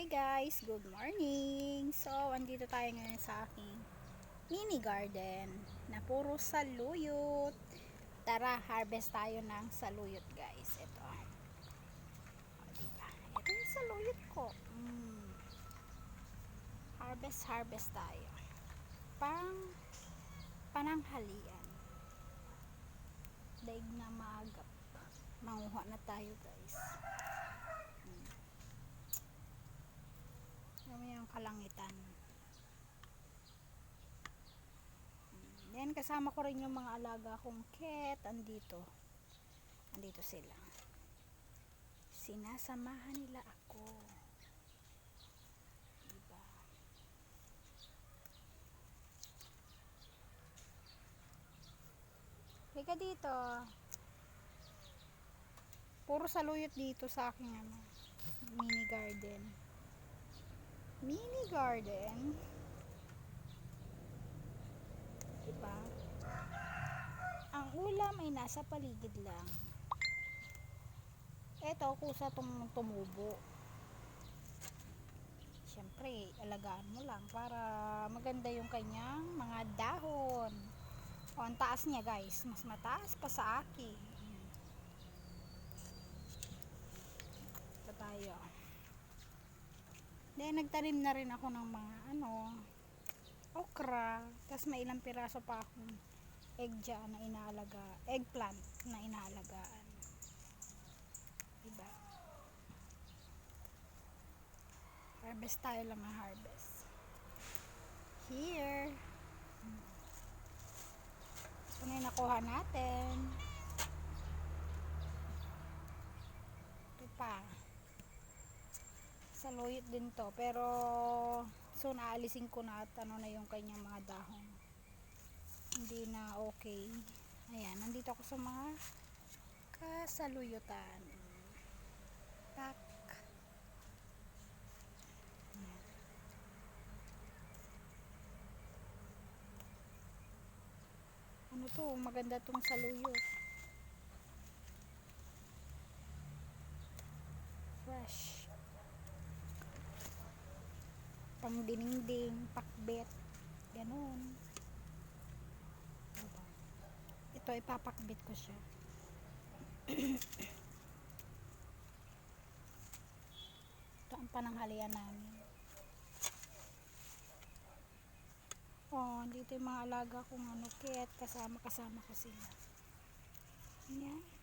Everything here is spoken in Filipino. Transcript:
Hi guys, good morning. So, andito tayo ngayon sa aking mini garden na puro saluyot. Tara, harvest tayo ng saluyot guys. Ito. O, diba? Ito yung saluyot ko. Harvest tayo. Pananghalian. Daig na maagap. Manguha na tayo guys. Yan yung kalangitan. Then kasama ko rin yung mga alaga kong cat. Andito sila. Sinasamahan nila ako. Diba? Halika dito. Puro saluyot dito sa aking mini garden. Mini garden. Diba? Ang ulam ay nasa paligid lang. Eto, kusa tong tumubo. Siyempre, alagaan mo lang para maganda yung kanyang mga dahon. O, ang taas niya guys. Mas mataas pa sa akin. Ito tayo. Then, nagtanim na rin ako ng mga okra. Tapos may ilang piraso pa akong eggplant na inaalagaan. Diba? Harvest tayo lang ng harvest. Here. Ito na yung nakuha natin. Ito pa. Saluyot din to. Pero, soon aalisin ko na at na yung kanyang mga dahon. Hindi na okay. Ayan, nandito ako sa mga kasaluyutan. Tak. Ano to? Maganda tong saluyot. Fresh. Pang dinding, pakbet. Ganon. Ito, ipapakbit ko siya. Ito ang pananghalian namin. Oh, dito yung mga alaga kong cat. Kasama ko sila. Yan.